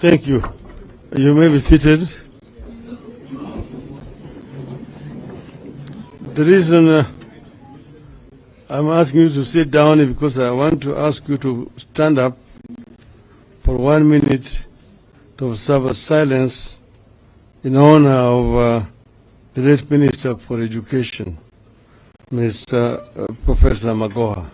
Thank you. You may be seated. The reason I'm asking you to sit down is because I want to ask you to stand up for 1 minute to observe a silence in honor of the late Minister for Education, Mr. Professor Magoha.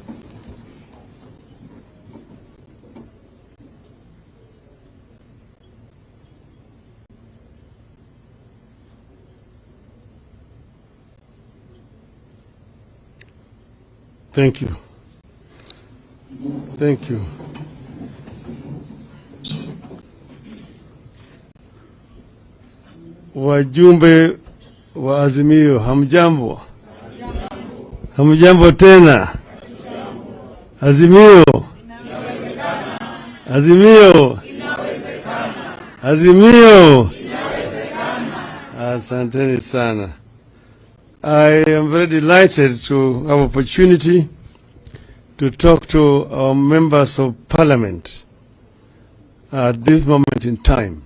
Thank you. Thank you. Wajumbe wa Azimio, hamjambo? Hamjambo tena? Azimio? Azimio? Azimio? Asanteni sana. I am very delighted to have opportunity to talk to our members of parliament at this moment in time.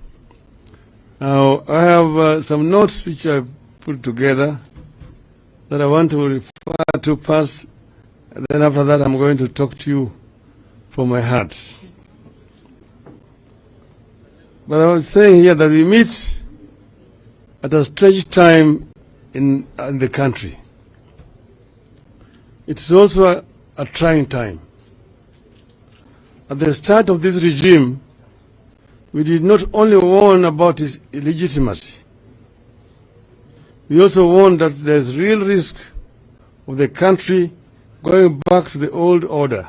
Now, I have some notes which I put together that I want to refer to first, and then after that I'm going to talk to you from my heart. But I was saying here that we meet at a strange time in the country. It's also a trying time. At the start of this regime, we did not only warn about its illegitimacy, we also warned that there's real risk of the country going back to the old order.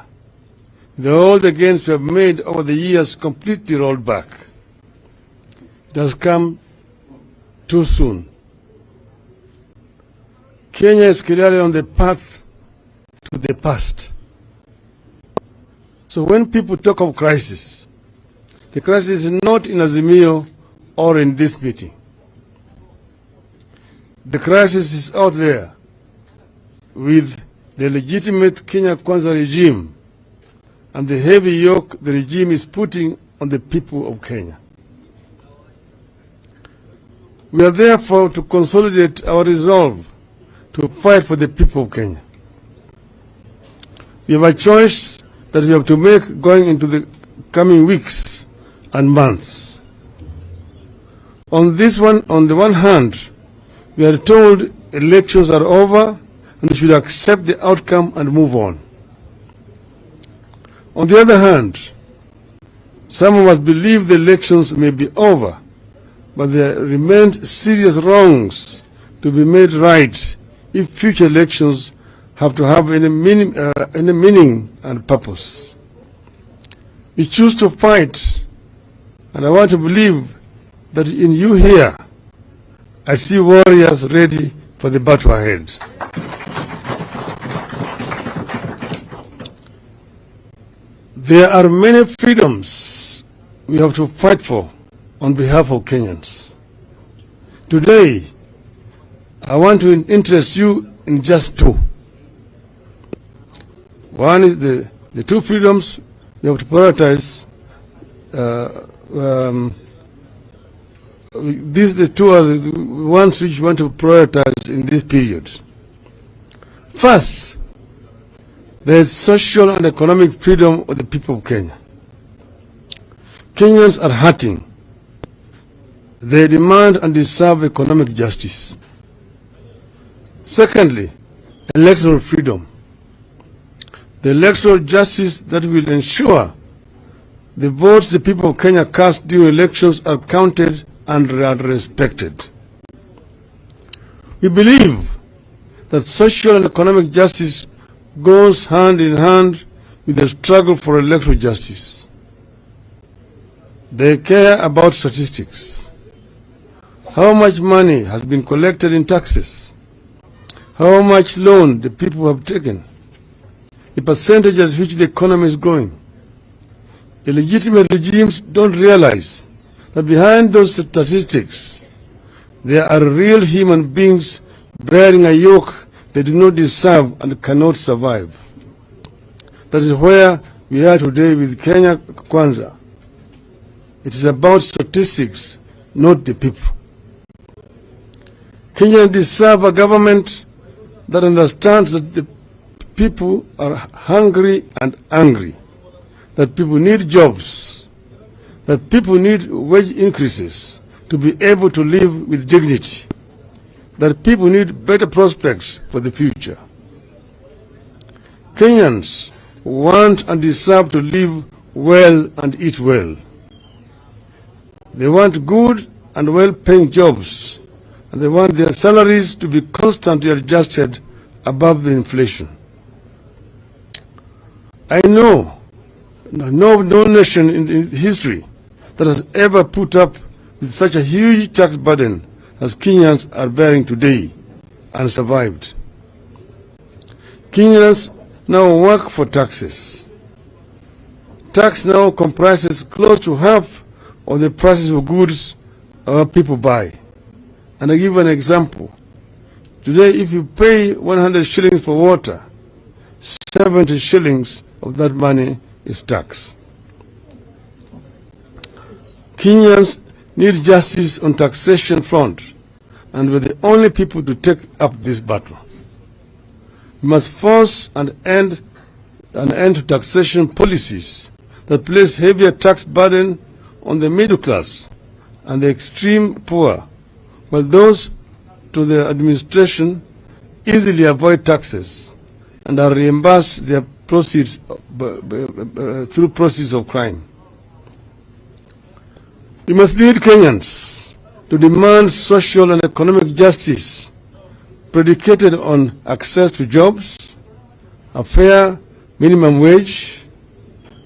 The old gains we have made over the years completely rolled back. It has come too soon. Kenya is clearly on the path to the past. So when people talk of crisis, the crisis is not in Azimio or in this meeting. The crisis is out there with the legitimate Kenya Kwanza regime and the heavy yoke the regime is putting on the people of Kenya. We are therefore to consolidate our resolve to fight for the people of Kenya. We have a choice that we have to make going into the coming weeks and months. On the one hand, we are told elections are over and we should accept the outcome and move on. On the other hand, some of us believe the elections may be over, but there remains serious wrongs to be made right if future elections have to have any meaning and purpose. We choose to fight, and I want to believe that in you here, I see warriors ready for the battle ahead. There are many freedoms we have to fight for on behalf of Kenyans. Today, I want to interest you in just two. One is the two freedoms we have to prioritize. The two are the ones which we want to prioritize in this period. First, there is social and economic freedom of the people of Kenya. Kenyans are hurting. They demand and deserve economic justice. Secondly, electoral freedom. The electoral justice that will ensure the votes the people of Kenya cast during elections are counted and are respected. We believe that social and economic justice goes hand in hand with the struggle for electoral justice. They care about statistics. How much money has been collected in taxes? How much loan the people have taken? The percentage at which the economy is growing. Illegitimate regimes don't realize that behind those statistics, there are real human beings bearing a yoke they do not deserve and cannot survive. That is where we are today with Kenya Kwanza. It is about statistics, not the people. Kenyans deserve a government that understands that the people are hungry and angry, that people need jobs, that people need wage increases to be able to live with dignity, that people need better prospects for the future. Kenyans want and deserve to live well and eat well. They want good and well-paying jobs, and they want their salaries to be constantly adjusted above the inflation. I know no nation in history that has ever put up with such a huge tax burden as Kenyans are bearing today and survived. Kenyans now work for taxes. Tax now comprises close to half of the prices of goods our people buy. And I give an example. Today, if you pay 100 shillings for water, 70 shillings of that money is tax. Kenyans need justice on taxation front, and we're the only people to take up this battle. We must force an end to taxation policies that place heavier tax burden on the middle class and the extreme poor, while those to the administration easily avoid taxes and are reimbursed their proceeds through proceeds of crime. We must lead Kenyans to demand social and economic justice predicated on access to jobs, a fair minimum wage,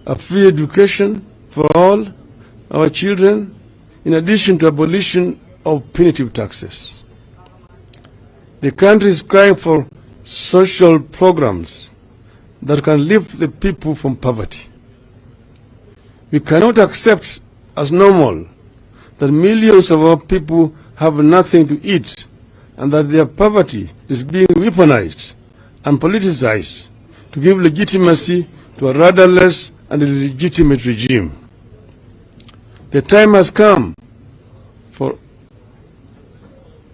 a free education for all our children, in addition to abolition of punitive taxes. The country is crying for social programs that can lift the people from poverty. We cannot accept as normal that millions of our people have nothing to eat and that their poverty is being weaponized and politicized to give legitimacy to a rudderless and illegitimate regime. The time has come for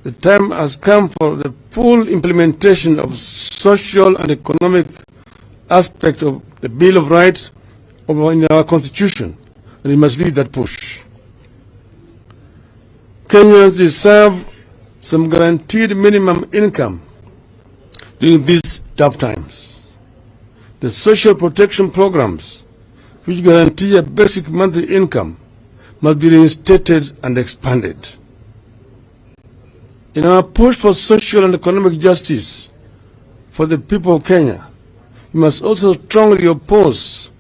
the full implementation of social and economic aspect of the Bill of Rights in our Constitution, and we must lead that push. Kenyans deserve some guaranteed minimum income during these tough times. The social protection programs, which guarantee a basic monthly income, must be reinstated and expanded. In our push for social and economic justice for the people of Kenya, we must also strongly oppose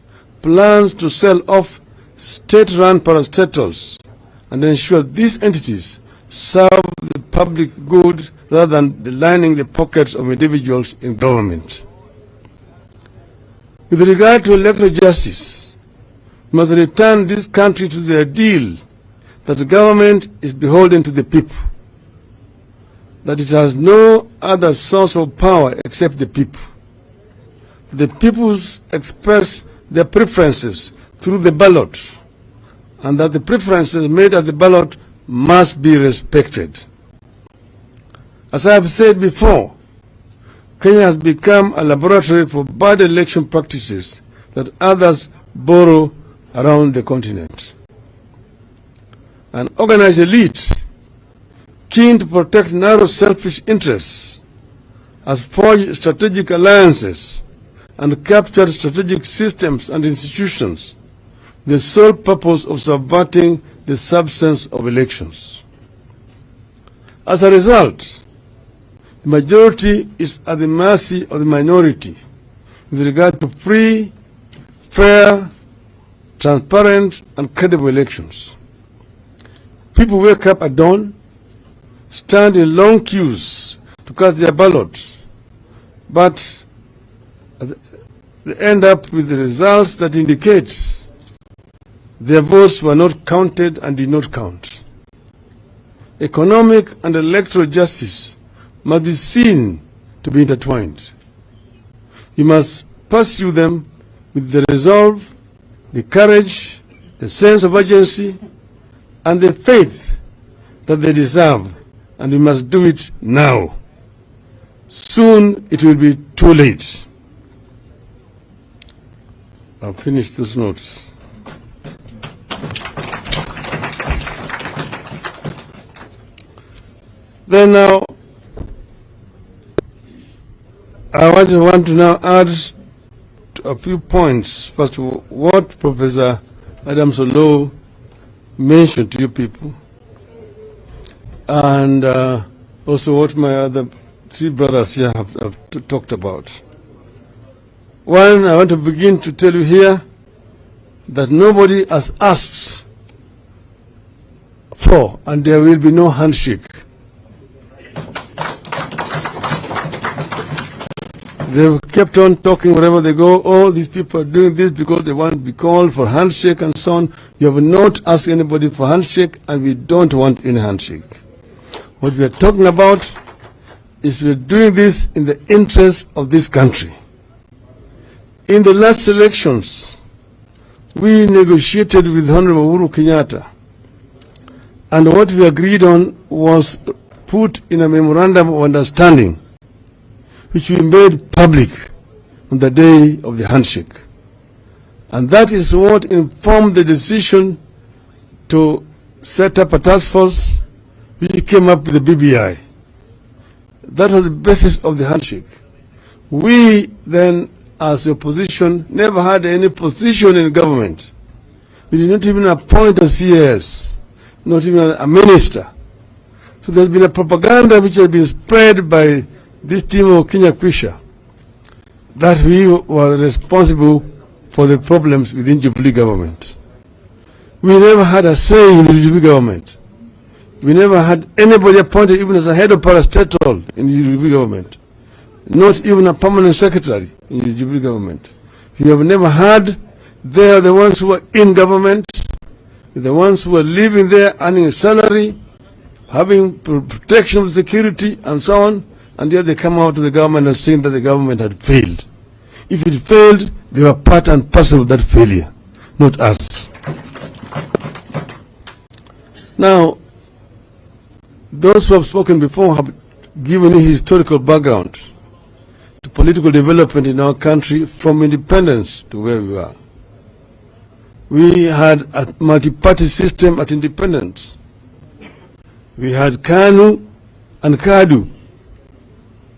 plans to sell off state-run parastatals and ensure these entities serve the public good rather than lining the pockets of individuals in government. With regard to electoral justice, we must return this country to the ideal that the government is beholden to the people, that it has no other source of power except the people. The people express their preferences through the ballot, and that the preferences made at the ballot must be respected. As I have said before, Kenya has become a laboratory for bad election practices that others borrow around the continent. An organized elite keen to protect narrow selfish interests has forged strategic alliances and captured strategic systems and institutions with the sole purpose of subverting the substance of elections. As a result, the majority is at the mercy of the minority with regard to free, fair, transparent, and credible elections. People wake up at dawn, stand in long queues to cast their ballots, but they end up with the results that indicate their votes were not counted and did not count. Economic and electoral justice must be seen to be intertwined. You must pursue them with the resolve, the courage, the sense of urgency, and the faith that they deserve, and we must do it now. Soon it will be too late. I'll finish those notes. Then now, I want to now add a few points. First, what Professor Adam Solo mentioned to you people, and also what my other three brothers here have talked about. One, I want to begin to tell you here that nobody has asked for, and there will be no handshake. They've kept on talking wherever they go, oh, these people are doing this because they want to be called for handshake and so on. You have not asked anybody for handshake, and we don't want any handshake. What we are talking about is we are doing this in the interest of this country. In the last elections, we negotiated with Honorable Uhuru Kenyatta, and what we agreed on was put in a memorandum of understanding, which we made public on the day of the handshake. And that is what informed the decision to set up a task force which came up with the BBI. That was the basis of the handshake. We then, as the opposition, never had any position in government. We did not even appoint a CS, not even a minister. So there's been a propaganda which has been spread by this team of Kenya Kwisha that we were responsible for the problems within Jubilee government. We never had a say in the Jubilee government. We never had anybody appointed even as a head of parastatal in the Jubilee government. Not even a permanent secretary in the Jubilee government. We have never had. They are the ones who are in government, the ones who are living there, earning a salary, having protection of security and so on, and yet they come out to the government and saying that the government had failed. If it failed, they were part and parcel of that failure, not us. Now, those who have spoken before have given you historical background to political development in our country from independence to where we are. We had a multi-party system at independence. We had KANU and KADU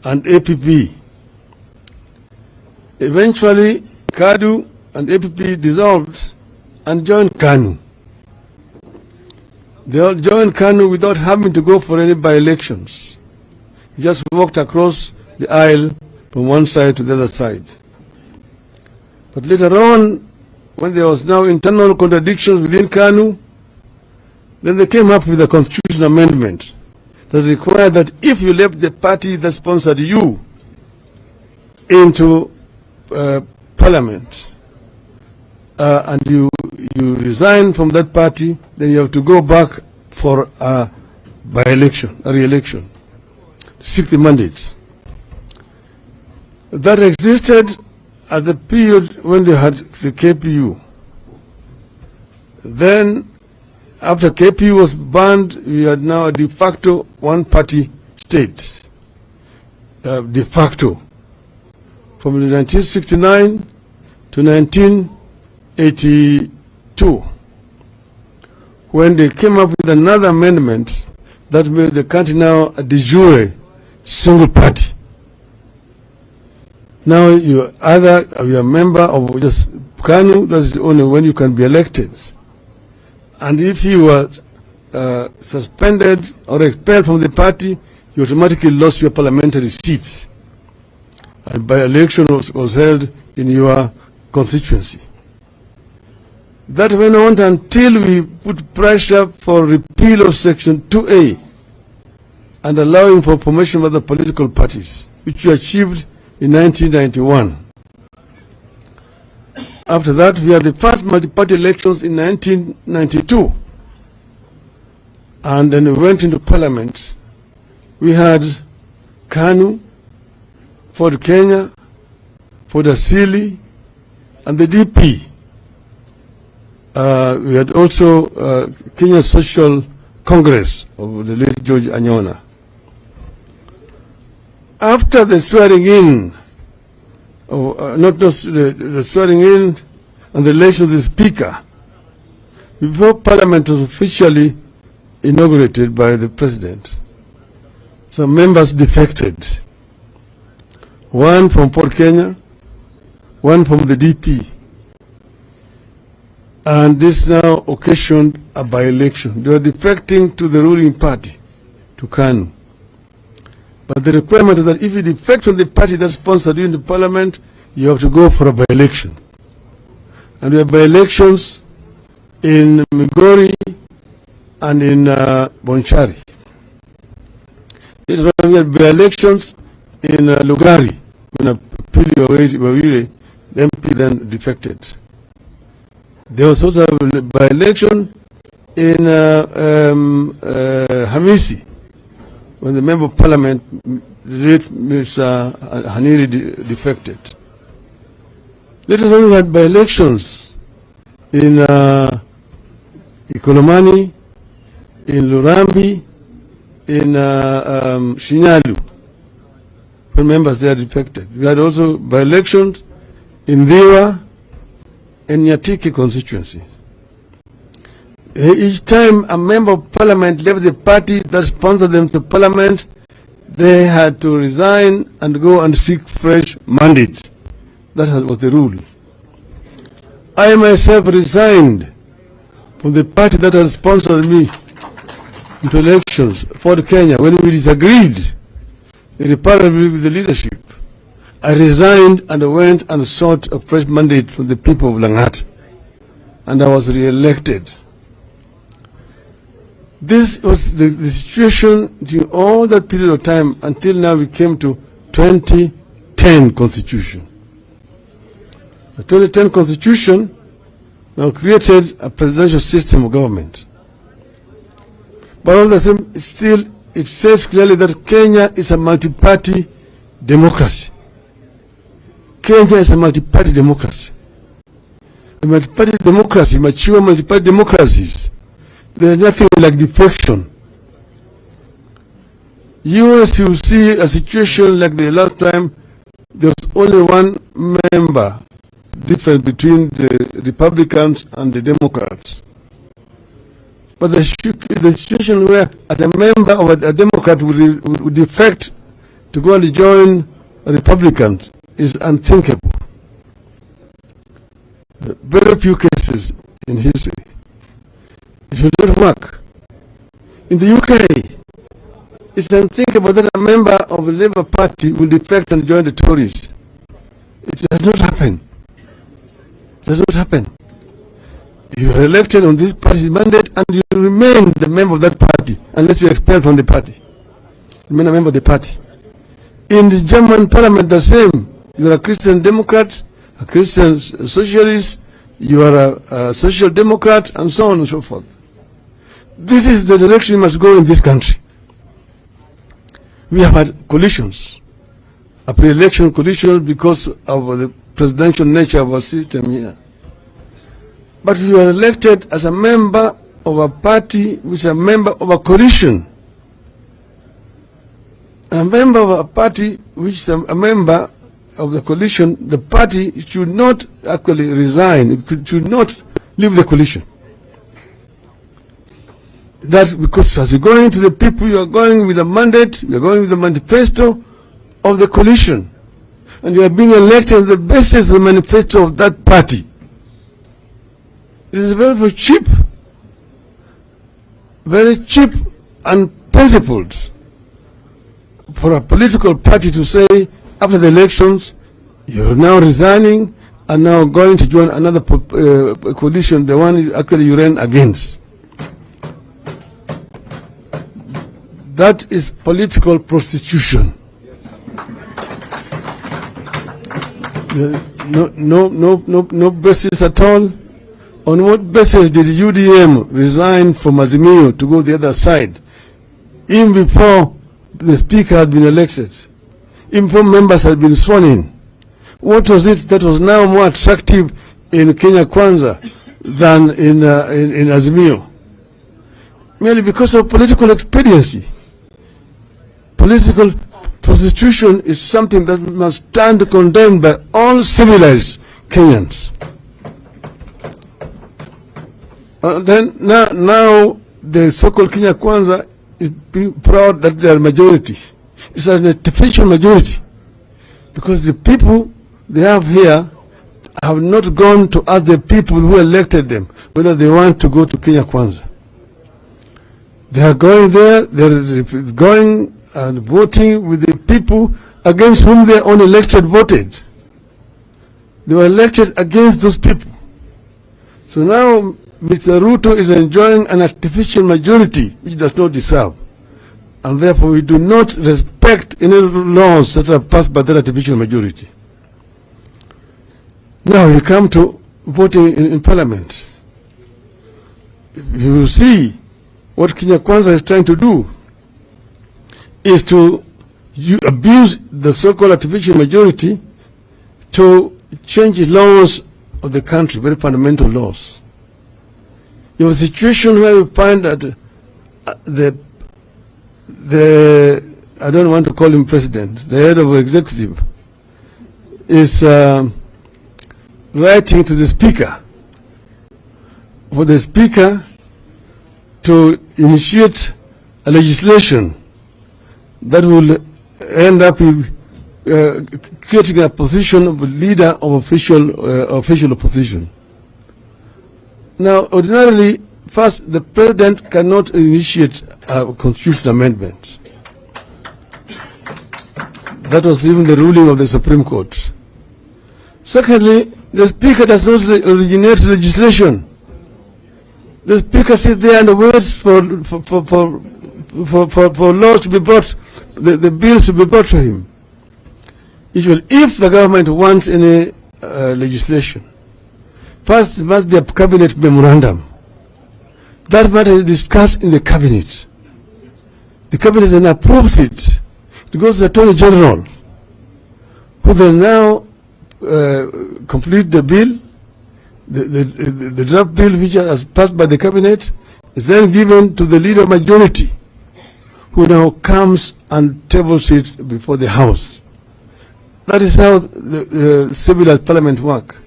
and APP. Eventually, KADU and APP dissolved and joined KANU. They all joined KANU without having to go for any by-elections. They just walked across the aisle from one side to the other side. But later on, when there was now internal contradictions within KANU, then they came up with a constitution amendment that required that if you left the party that sponsored you into parliament and you resign from that party, then you have to go back for a by-election, a re-election, to seek the mandate. That existed at the period when they had the KPU. Then, after KPU was banned, we had now a de facto one-party state, de facto, from 1969 to 1982, when they came up with another amendment that made the country now a de jure single party. Now you either are a member of just KANU, that's the only when you can be elected. And if you were suspended or expelled from the party, you automatically lost your parliamentary seat. And by-election was held in your constituency. That went on until we put pressure for repeal of Section 2A and allowing for formation of other political parties, which we achieved in 1991. After that, we had the first multi-party elections in 1992. And then we went into parliament. We had KANU, Ford Kenya, Ford Asili, and the DP. We had also Kenya Social Congress of the late George Anyona. After the swearing in, the swearing in and the election of the Speaker, before Parliament was officially inaugurated by the President, some members defected. One from Port Kenya, one from the DP. And this now occasioned a by-election. They were defecting to the ruling party, to KANU. But the requirement is that if you defect from the party that sponsored you in the Parliament, you have to go for a by-election. And we have by-elections in Migori and in Bonchari. We had by-elections in Lugari, when Pili Wawire, the MP, then defected. There was also a by-election in Hamisi, when the Member of Parliament, the late Mr. Haniri, defected. Later on, we had by-elections in Ikolomani, in Lurambi, in Shinyalu, when members there defected. We had also by-elections in Dhiwa and Nyatiki constituency. Each time a member of Parliament left the party that sponsored them to Parliament, they had to resign and go and seek fresh mandate. That was the rule. I myself resigned from the party that had sponsored me into elections for Kenya when we disagreed irreparably with the leadership. I resigned and went and sought a fresh mandate from the people of Lang'at, and I was re-elected. This was the situation during all that period of time until now we came to 2010 Constitution. The 2010 Constitution now created a presidential system of government. But all the same, it says clearly that Kenya is a multi-party democracy. Kenya is a multi-party democracy. A multi-party democracy, mature multi-party democracies, there's nothing like defection. You see a situation like the last time, there was only one member difference between the Republicans and the Democrats. But the situation where a member of a Democrat would defect to go and join Republicans is unthinkable. Very few cases in history. It will not work. In the UK, it's unthinkable that a member of the Labour Party will defect and join the Tories. It does not happen. It does not happen. You are elected on this party's mandate and you remain the member of that party unless you are expelled from the party. Remain a member of the party. In the German parliament, the same. You are a Christian Democrat, a Christian Socialist, you are a Social Democrat, and so on and so forth. This is the direction we must go in this country. We have had coalitions, a pre-election coalition because of the presidential nature of our system here. But you are elected as a member of a party which is a member of a coalition. A member of a party which is a member of the coalition, the party should not actually resign, it should not leave the coalition. That because as you're going to the people, you are going with a mandate, you are going with the manifesto of the coalition. And you are being elected on the basis of the manifesto of that party. This is very cheap and principled for a political party to say after the elections, you're now resigning and now going to join another coalition, the one actually you ran against. That is political prostitution. No basis at all. On what basis did UDM resign from Azimio to go the other side, even before the Speaker had been elected, even before members had been sworn in? What was it that was now more attractive in Kenya Kwanza than in Azimio, merely because of political expediency. Political prostitution is something that must stand condemned by all civilized Kenyans. Then now the so-called Kenya Kwanza is being proud that they are majority. It's an artificial majority because the people they have here have not gone to ask the people who elected them whether they want to go to Kenya Kwanza. They are going there, they're going and voting with the people against whom their own elected voted. They were elected against those people. So now Mr. Ruto is enjoying an artificial majority which does not deserve. And therefore we do not respect any laws that are passed by that artificial majority. Now you come to voting in parliament. You will see what Kenya Kwanza is trying to do is to abuse the so-called artificial majority to change laws of the country, very fundamental laws. You have a situation where you find that I don't want to call him president, the head of the executive, is writing to the speaker for the speaker to initiate a legislation that will end up with creating a position of a leader of official opposition. Now, ordinarily, first, the president cannot initiate a constitutional amendment. That was even the ruling of the Supreme Court. Secondly, the speaker does not originate legislation. The speaker sits there and waits for laws to be brought, the bills to be brought to him. Usually, if the government wants any legislation, first there must be a cabinet memorandum. That matter is discussed in the cabinet. The cabinet then approves it. It goes to the Attorney General, who then now complete the bill. The draft bill which is passed by the cabinet is then given to the leader majority, who now comes and tables it before the House. That is how the civilized parliament work.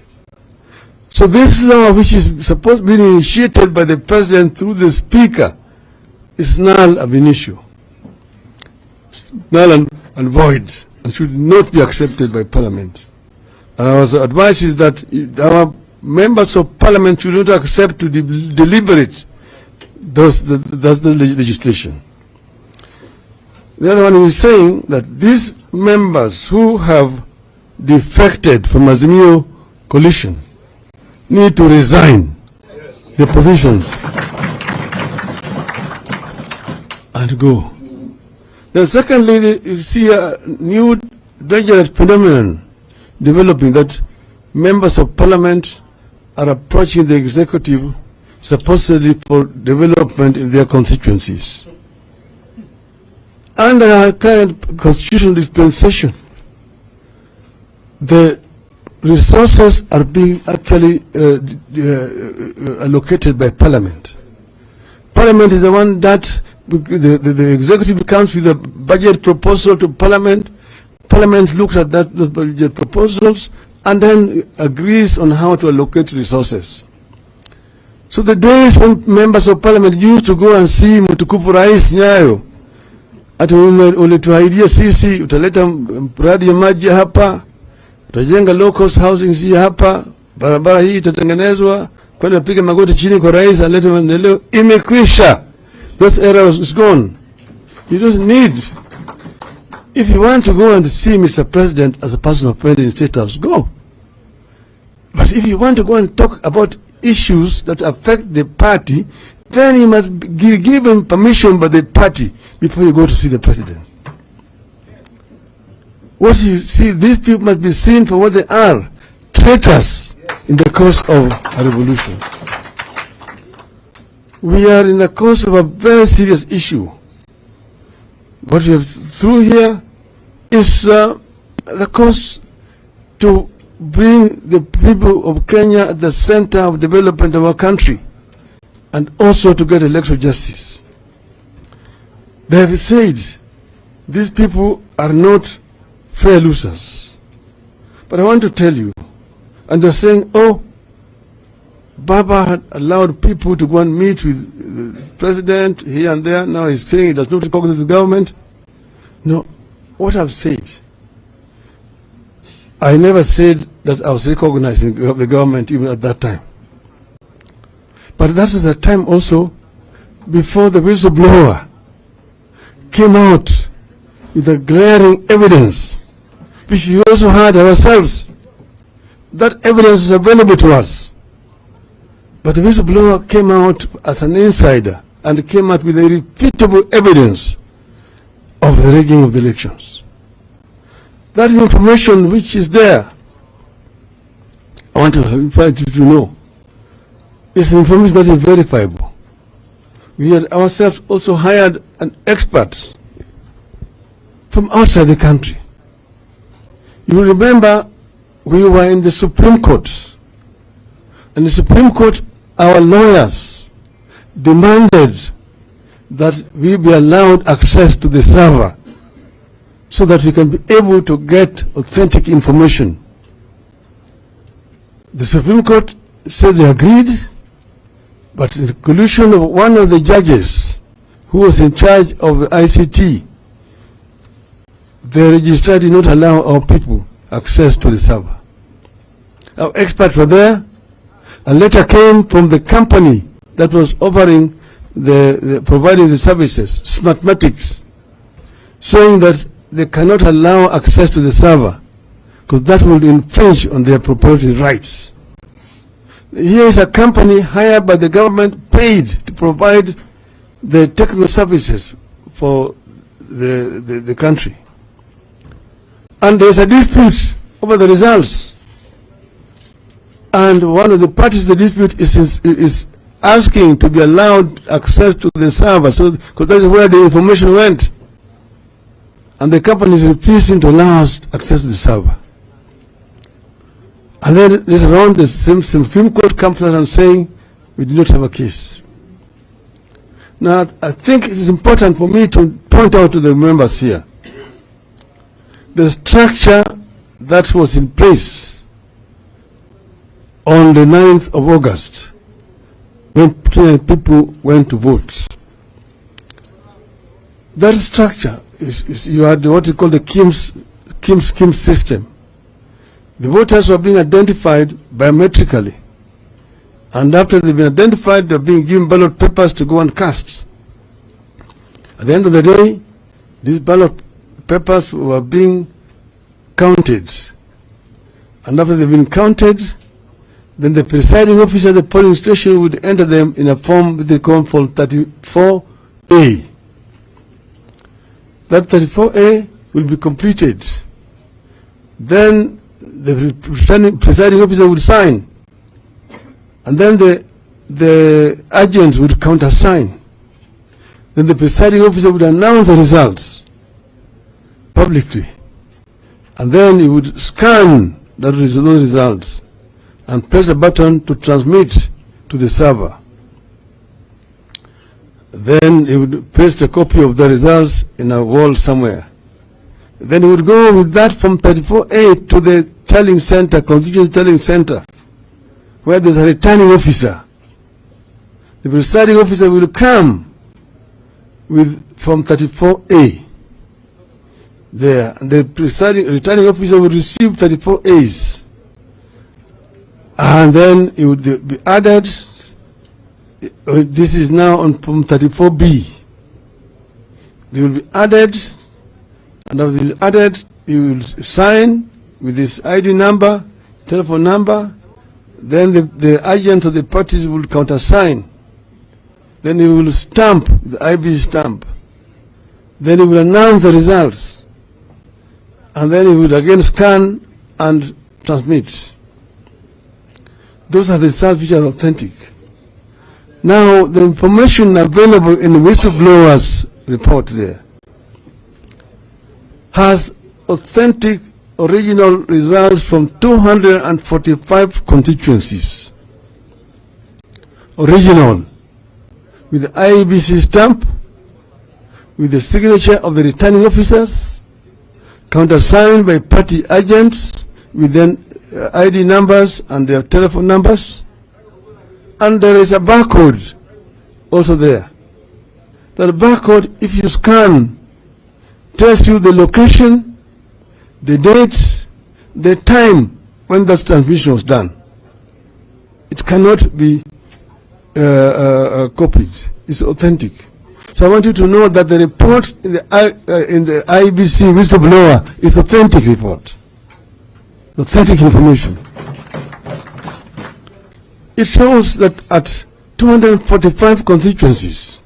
So this law, which is supposed to be initiated by the president through the speaker, is null ab initio, null and void, and should not be accepted by parliament. And our advice is that our members of parliament should not accept to deliberate the legislation. The other one is saying that these members who have defected from Azimio coalition need to resign their positions and go. Then secondly, you see a new dangerous phenomenon developing, that members of parliament are approaching the executive supposedly for development in their constituencies. Under our current constitutional dispensation, the resources are being actually allocated by parliament. Parliament is the one that the executive comes with a budget proposal to parliament. Parliament looks at those budget proposals and then agrees on how to allocate resources. So the days when members of parliament used to go and see mtukufu Rais Nyayo, ati ulituahidia sisi utaleta mradi ya maji hapa, utajenga local housing hii hapa, barabara hii itatengenezwa, kwani piga magoti chini kwa rais alete maendeleo, imekwisha. That era is gone. You don't need. If you want to go and see Mr. President as a personal friend in State House, go. But if you want to go and talk about issues that affect the party, then you must give him permission by the party before you go to see the president. What you see, these people must be seen for what they are, traitors in the cause of a revolution. We are in the course of a very serious issue. What we have through here is the course to bring the people of Kenya at the center of development of our country, and also to get electoral justice. They have said these people are not fair losers. But I want to tell you, and they're saying, oh, Baba had allowed people to go and meet with the president here and there. Now he's saying he does not recognize the government. No, what I've said, I never said that I was recognizing the government even at that time. But that was a time also before the whistleblower came out with a glaring evidence, which we also had ourselves. That evidence is available to us. But the whistleblower came out as an insider and came out with irrefutable evidence of the rigging of the elections. That is information which is there. I want to invite you to know. It's information that is verifiable. We had ourselves also hired an expert from outside the country. You will remember we were in the Supreme Court. In the Supreme Court, our lawyers demanded that we be allowed access to the server so that we can be able to get authentic information. The Supreme Court said they agreed, but the collusion of one of the judges who was in charge of the ICT, the registrar did not allow our people access to the server. Our experts were there. A letter came from the company that was offering providing the services, Smartmatics, saying that they cannot allow access to the server because that will infringe on their proprietary rights. Here is a company hired by the government, paid to provide the technical services for the country. And there's a dispute over the results. And one of the parties to the dispute is asking to be allowed access to the server, because that is where the information went. And the company is refusing to allow us access to the server. And then later on, the Supreme Court comes out and saying, we do not have a case. Now, I think it is important for me to point out to the members here, the structure that was in place on the 9th of August, when people went to vote. That structure you had what you call the Kim system. The voters were being identified biometrically, and after they've been identified, they're being given ballot papers to go and cast. At the end of the day, these ballot papers were being counted, and after they've been counted, then the presiding officer at the polling station would enter them in a form that they call Form 34A. That 34A will be completed. Then the presiding officer would sign, and then the agent would countersign. Then the presiding officer would announce the results publicly, and then he would scan those results and press a button to transmit to the server. Then he would paste a copy of the results in a wall somewhere. Then he would go with that from 34A to the tallying center, constituency tallying center, where there's a returning officer. The presiding officer will come with from 34A there, and the returning officer will receive 34As, and then it would be added. This is now on from 34B. They will be added, and after they will be added, you will sign with this ID number, telephone number. Then the agent of the parties will countersign. Then he will stamp the IB stamp. Then he will announce the results, and then he will again scan and transmit. Those are the results which are authentic. Now, the information available in the whistleblower's report there has authentic original results from 245 constituencies. Original, with the IEBC stamp, with the signature of the returning officers, countersigned by party agents, with then ID numbers and their telephone numbers, and there is a barcode also there. That barcode, if you scan, tells you the location, the date, the time when that transmission was done. It cannot be copied. It's authentic. So I want you to know that the report in the IBC whistleblower is authentic report. Authentic information. It shows that at 245 constituencies,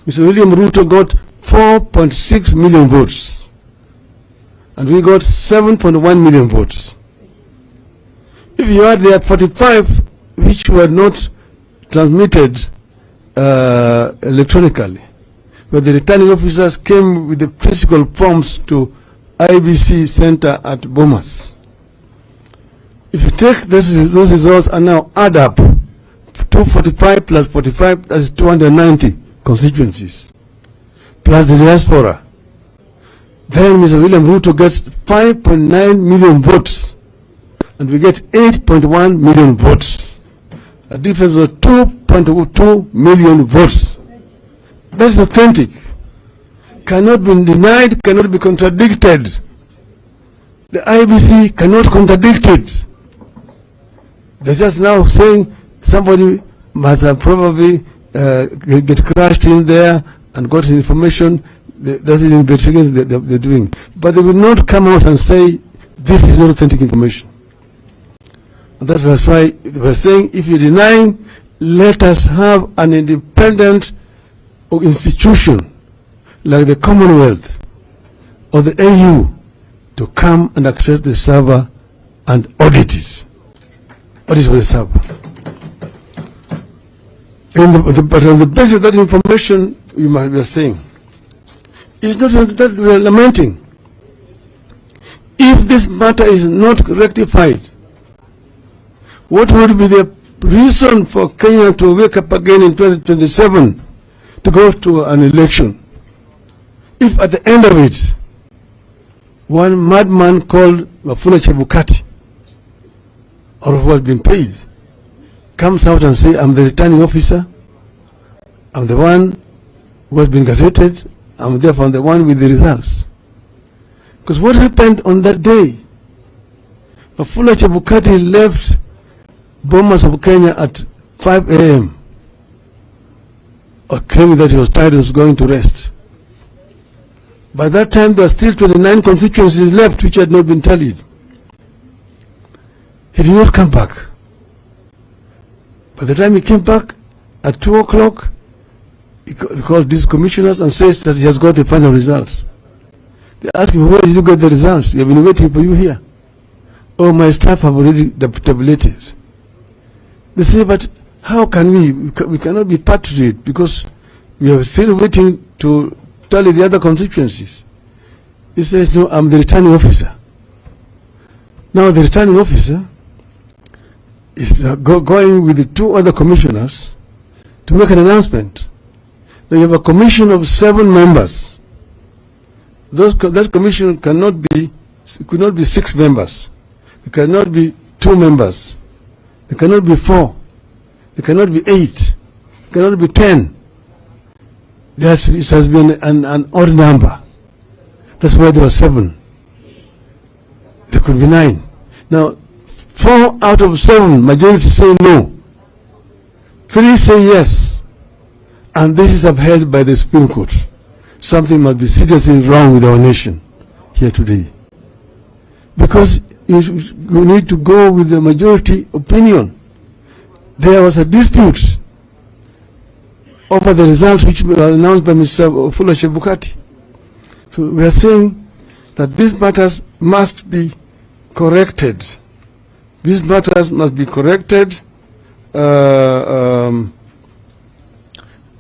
Mr. William Ruto got 4.6 million votes, and we got 7.1 million votes. If you add the 45 which were not transmitted electronically, where the returning officers came with the physical forms to IBC Center at Bomas. If you take those results and now add up 245 plus 45, that's 290 constituencies, plus the diaspora, then Mr. William Ruto gets 5.9 million votes, and we get 8.1 million votes. A difference of 2.2 million votes. That's authentic. Cannot be denied, cannot be contradicted. The IBC cannot contradict it. They're just now saying somebody must have probably get crashed in there and got information. That's the investigation they're doing. But they will not come out and say this is not authentic information. And that's why we're saying, if you're denying, let us have an independent institution like the Commonwealth or the AU to come and access the server and audit it. Audit the server. But on the basis of that information, we might be saying, it's not that we are lamenting. If this matter is not rectified, what would be the reason for Kenya to wake up again in 2027 to go to an election? If at the end of it, one madman called Wafula Chebukati, or who has been paid, comes out and says, I'm the returning officer, I'm the one who has been gazetted, I'm therefore the one with the results. Because what happened on that day? Wafula Chebukati left Bomas of Kenya at 5 a.m. or claiming that he was tired and was going to rest. By that time, there are still 29 constituencies left which had not been tallied. He did not come back. By the time he came back at 2 o'clock, he called these commissioners and says that he has got the final results. They asked him, where did you get the results? We have been waiting for you here. Oh, my staff have already tabulated. They say, but how can we cannot be part of it because we are still waiting to tally the other constituencies. He says, no, I'm the returning officer. Now the returning officer is going with the two other commissioners to make an announcement. Now you have a commission of 7 members. That commission could not be 6 members. It cannot be 2 members. It cannot be 4. It cannot be 8. It cannot be 10. It has been an odd number. That's why there were 7. There could be 9. Now, 4 out of 7, majority say no. 3 say yes. And this is upheld by the Supreme Court. Something must be seriously wrong with our nation here today. Because you need to go with the majority opinion. There was a dispute over the results which were announced by Mr. Wafula Chebukati. So we are saying that these matters must be corrected. These matters must be corrected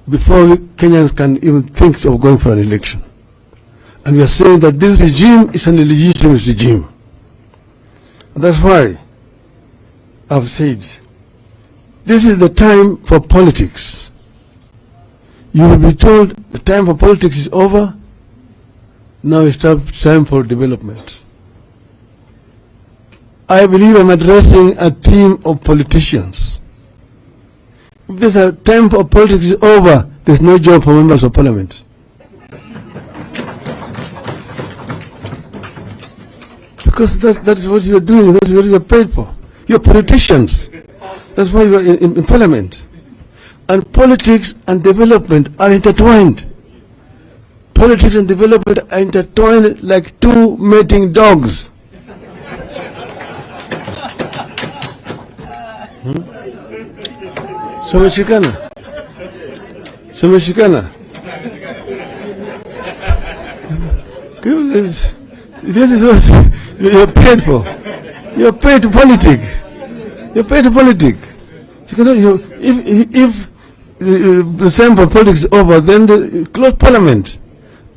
before Kenyans can even think of going for an election. And we are saying that this regime is an illegitimate regime. And that's why I've said, this is the time for politics. You will be told the time for politics is over. Now it's time for development. I believe I'm addressing a team of politicians. If there's a time for politics is over, there's no job for members of parliament. Because that is what you're doing, that's what you're paid for. You're politicians. That's why you're in parliament. And politics and development are intertwined. Politics and development are intertwined like two mating dogs. Someshikana. This is what you're paid for. You're paid to politic. You're paid to politic. If the time for politics is over, then close parliament.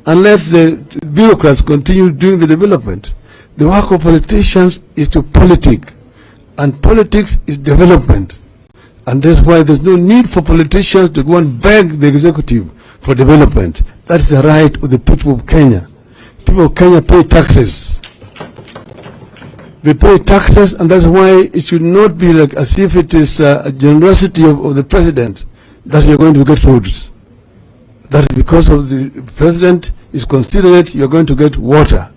Unless the bureaucrats continue doing the development. The work of politicians is to politic. And politics is development. And that's why there's no need for politicians to go and beg the executive for development. That's the right of the people of Kenya. People of Kenya pay taxes. They pay taxes, and that's why it should not be like as if it is a generosity of the president that you're going to get roads. That because of the president is considerate, you're going to get water.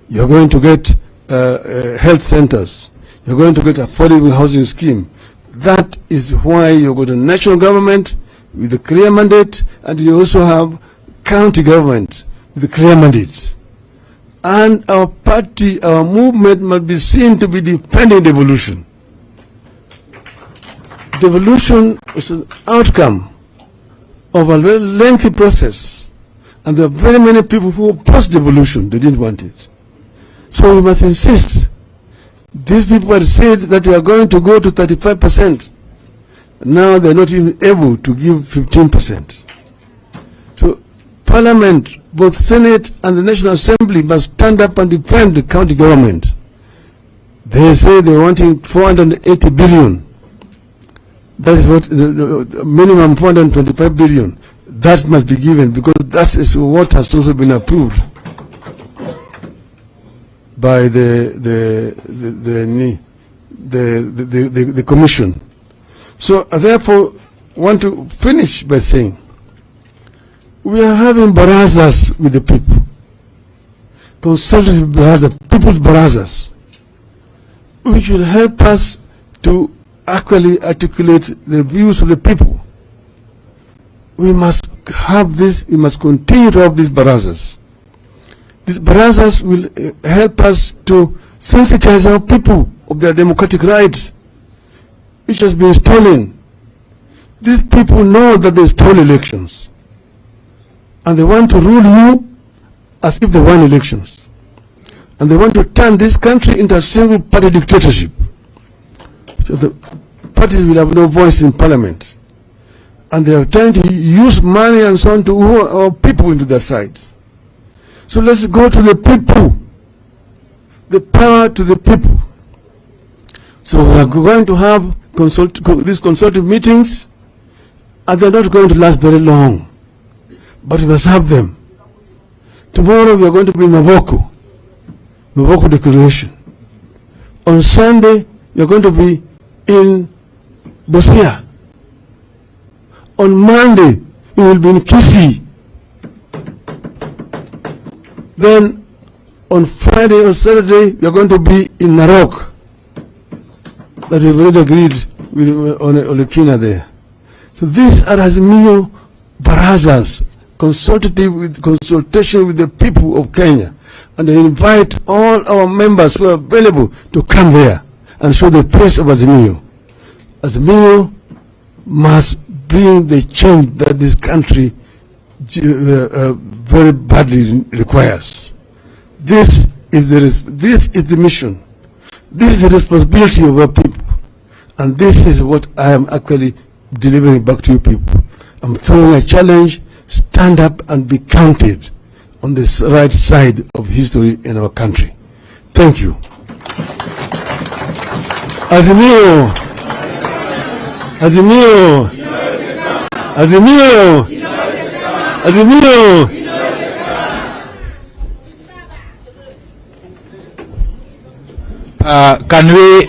You're going to get health centers. You're going to get affordable housing scheme. That is why you go to national government with a clear mandate, and you also have county government with a clear mandate. And our party, our movement must be seen to be defending devolution. Devolution is an outcome of a very lengthy process. And there are very many people who opposed devolution, they didn't want it. So we must insist. These people had said that they are going to go to 35%. Now they're not even able to give 15%. So Parliament, both Senate and the National Assembly, must stand up and defend the county government. They say they're wanting 480 billion. That is what the minimum 425 billion. That must be given because that is what has also been approved by the commission. So therefore, want to finish by saying we are having barazas with the people, consultative barazas, people's barazas, which will help us to actually articulate the views of the people. We must have this. We must continue to have these barazas. These barazas will help us to sensitize our people of their democratic rights, which has been stolen. These people know that they stole elections, and they want to rule you as if they won elections. And they want to turn this country into a single-party dictatorship. So the parties will have no voice in parliament. And they are trying to use money and so on to woo our people into their side. So let's go to the people, the power to the people. So we are going to have these consultative meetings, and they're not going to last very long, but we must have them. Tomorrow we are going to be in Mavoko Declaration. On Sunday we are going to be in Busia. On Monday we will be in Kisii. Then on Friday or Saturday we are going to be in Narok. That we've already agreed with on Olekina there. So these are Azimio barazas, consultation with the people of Kenya. And I invite all our members who are available to come there and show the face of Azimio. Azimio must bring the change that this country very badly requires. This is the mission. This is the responsibility of our people. And this is what I am actually delivering back to you people. I'm throwing a challenge. Stand up and be counted on the right side of history in our country. Thank you. Azimio. Azimio. Azimio. Azimio. Can we